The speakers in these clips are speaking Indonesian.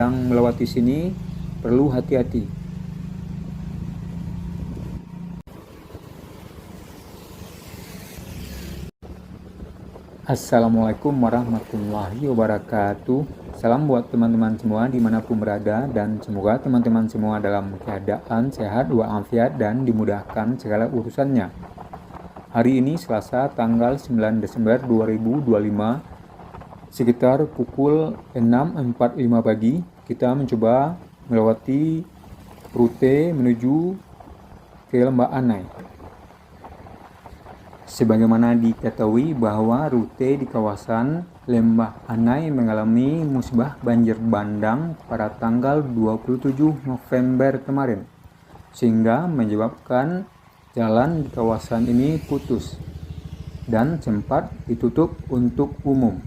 yang melewati sini perlu hati-hati. Assalamualaikum warahmatullahi wabarakatuh. Salam buat teman-teman semua dimanapun berada, dan semoga teman-teman semua dalam keadaan sehat walafiat dan dimudahkan segala urusannya. Hari ini Selasa tanggal 9 Desember 2025, sekitar pukul 6.45 pagi, kita mencoba melewati rute menuju ke Lembah Anai. Sebagaimana diketahui bahwa rute di kawasan Lembah Anai mengalami musibah banjir bandang pada tanggal 27 November kemarin, sehingga menyebabkan jalan di kawasan ini putus dan sempat ditutup untuk umum.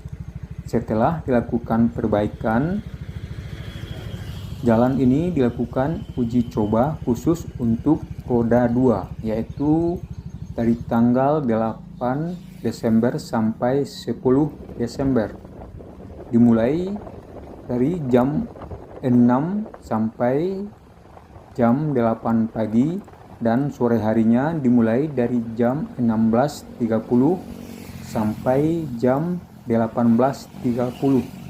Setelah dilakukan perbaikan, jalan ini dilakukan uji coba khusus untuk roda 2, yaitu dari tanggal 8 Desember sampai 10 Desember. Dimulai dari jam 6 sampai jam 8 pagi, dan sore harinya dimulai dari jam 16.30 sampai jam 18.30.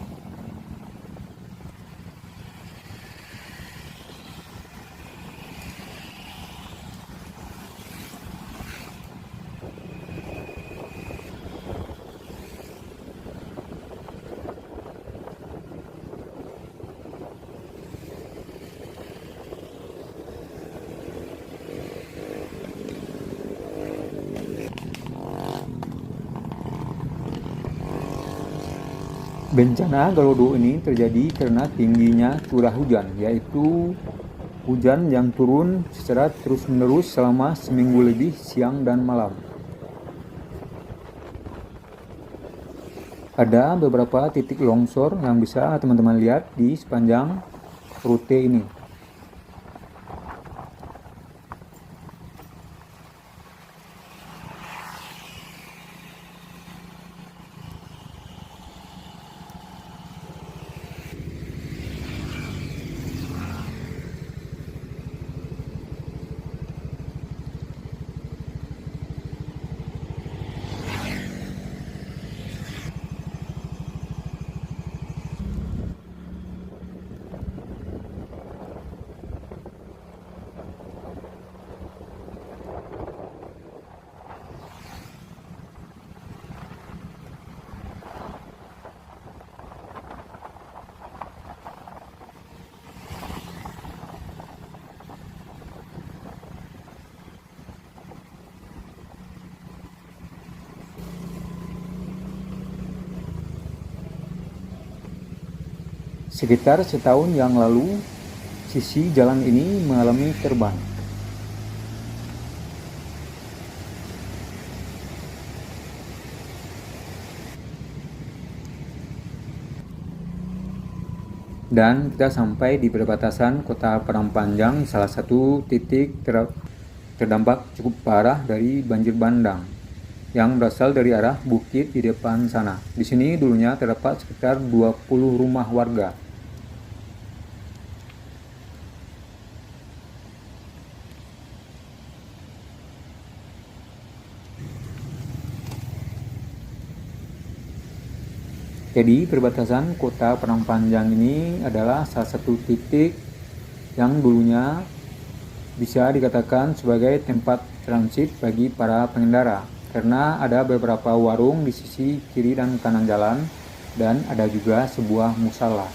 Bencana Galodo ini terjadi karena tingginya curah hujan, yaitu hujan yang turun secara terus-menerus selama seminggu lebih siang dan malam. Ada beberapa titik longsor yang bisa teman-teman lihat di sepanjang rute ini. Sekitar setahun yang lalu, sisi jalan ini mengalami terban. Dan kita sampai di perbatasan Kota Padang Panjang, salah satu titik terdampak cukup parah dari banjir bandang yang berasal dari arah bukit di depan sana. Di sini dulunya terdapat sekitar 20 rumah warga. Jadi perbatasan Kota Padang Panjang ini adalah salah satu titik yang dulunya bisa dikatakan sebagai tempat transit bagi para pengendara, karena ada beberapa warung di sisi kiri dan kanan jalan, dan ada juga sebuah musala.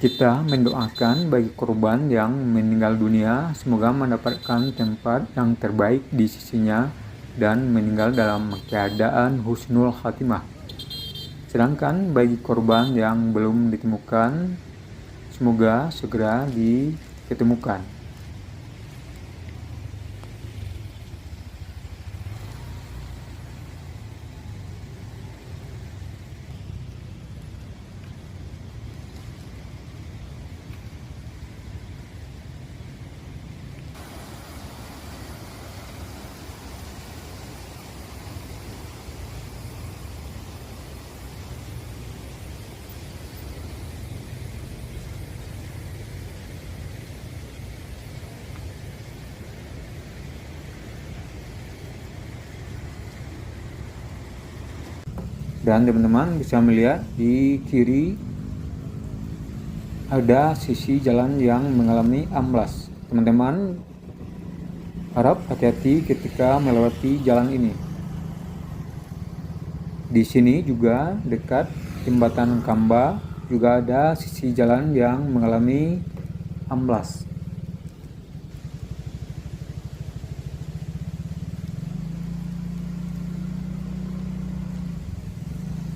Kita mendoakan bagi korban yang meninggal dunia, semoga mendapatkan tempat yang terbaik di sisinya dan meninggal dalam keadaan husnul khatimah. Sedangkan bagi korban yang belum ditemukan, semoga segera diketemukan. Dan teman-teman bisa melihat di kiri ada sisi jalan yang mengalami amblas. Teman-teman harap hati-hati ketika melewati jalan ini. Di sini juga dekat jembatan Kamba juga ada sisi jalan yang mengalami amblas.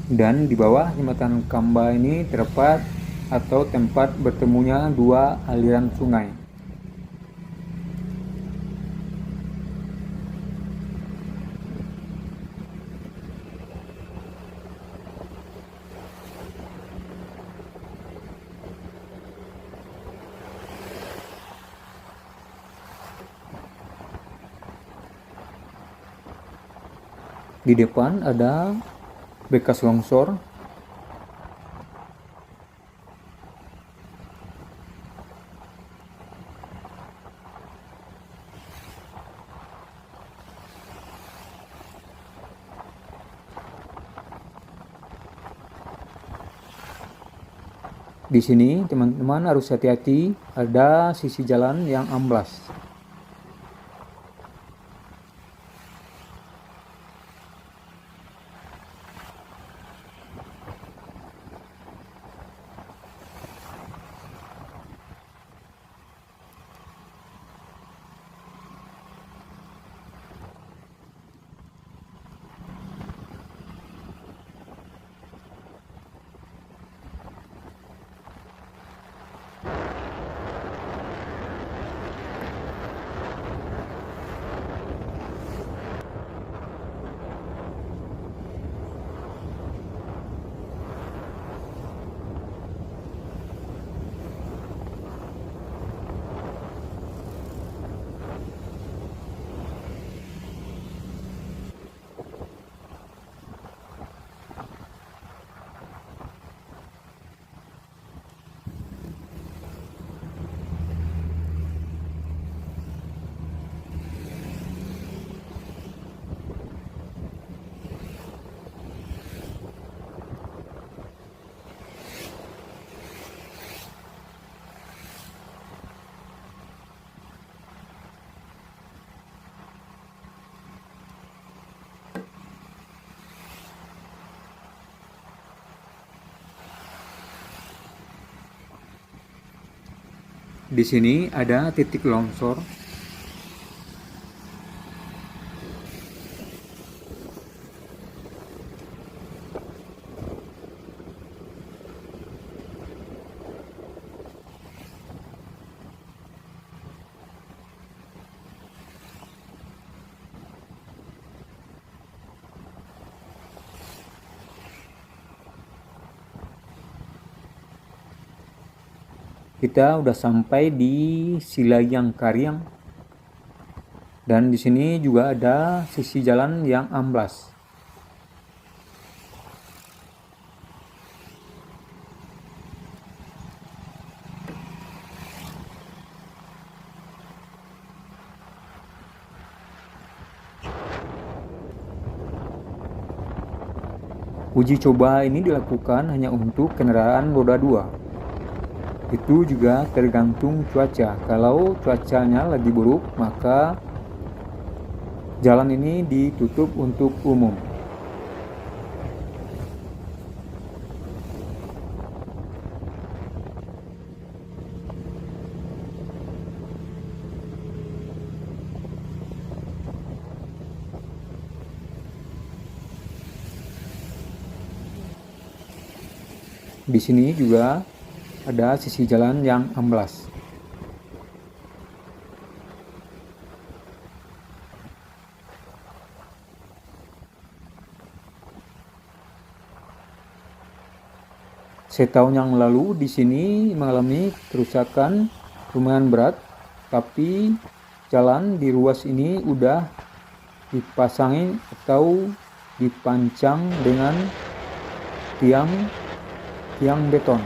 Dan di bawah jembatan Kamba ini terdapat atau tempat bertemunya dua aliran sungai. Di depan ada bekas longsor. Di sini teman-teman harus hati-hati, ada sisi jalan yang amblas. Di sini ada titik longsor. Kita udah sampai di Silayang Karyang. Dan di sini juga ada sisi jalan yang amblas. Uji coba ini dilakukan hanya untuk kendaraan roda 2. Itu juga tergantung cuaca. Kalau cuacanya lagi buruk, maka jalan ini ditutup untuk umum. Di sini juga ada sisi jalan yang amblas. Setahun yang lalu di sini mengalami kerusakan lumayan berat, tapi jalan di ruas ini udah dipasangi atau dipancang dengan tiang beton.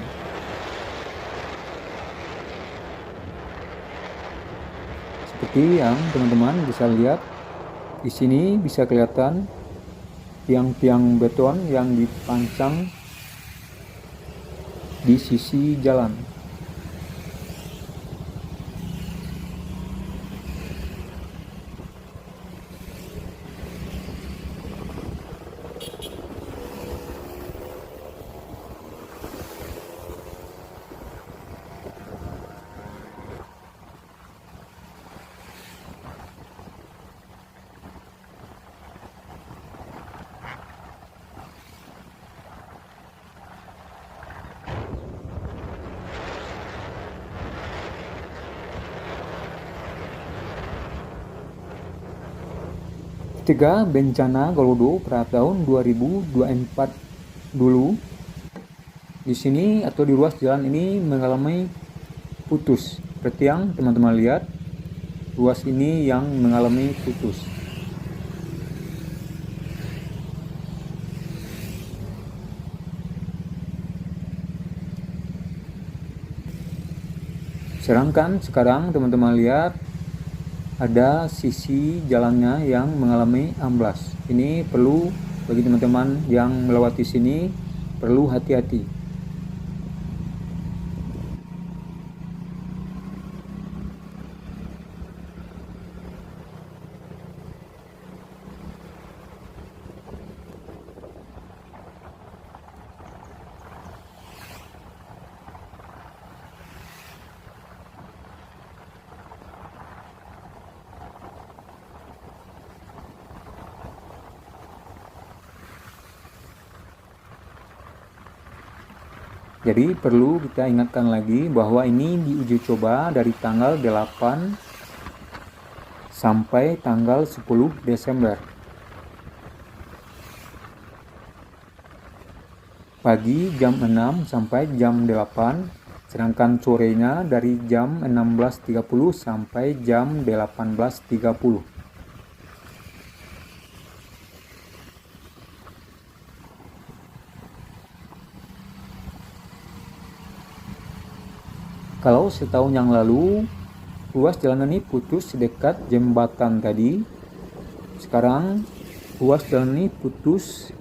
Seperti yang teman-teman bisa lihat di sini, bisa kelihatan tiang-tiang beton yang dipasang di sisi jalan. Ketika bencana Gelodo pada tahun 2024 dulu, di sini atau di ruas jalan ini mengalami putus. Seperti yang teman-teman lihat, ruas ini yang mengalami putus. Sedangkan sekarang teman-teman lihat ada sisi jalannya yang mengalami amblas. Ini perlu bagi teman-teman yang melewati sini perlu hati-hati. Jadi perlu kita ingatkan lagi bahwa ini diuji coba dari tanggal 8 sampai tanggal 10 Desember. Pagi jam 6 sampai jam 8, sedangkan sorenya dari jam 16.30 sampai jam 18.30. Kalau setahun yang lalu ruas jalan ini putus dekat jembatan tadi, sekarang ruas jalan ini putus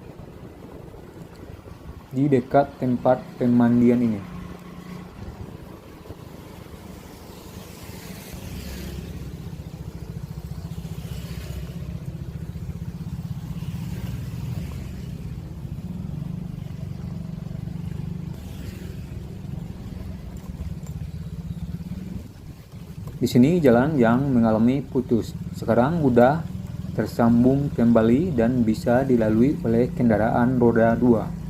di dekat tempat pemandian ini. Di sini jalan yang mengalami putus. Sekarang udah tersambung kembali dan bisa dilalui oleh kendaraan roda 2.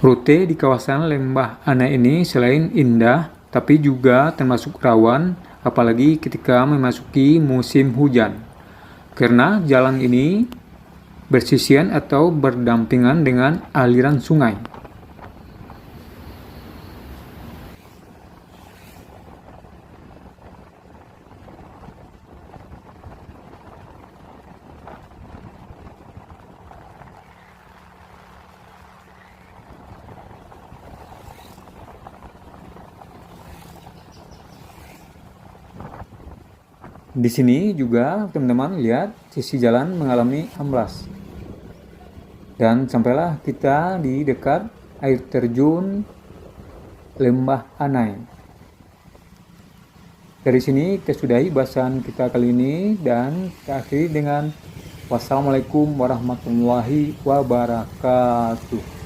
Rute di kawasan Lembah Anai ini selain indah, tapi juga termasuk rawan, apalagi ketika memasuki musim hujan. Karena jalan ini bersisian atau berdampingan dengan aliran sungai. Di sini juga teman-teman lihat sisi jalan mengalami amblas. Dan sampailah kita di dekat air terjun Lembah Anai. Dari sini kita sudahi bahasan kita kali ini dan kita akhiri dengan wassalamualaikum warahmatullahi wabarakatuh.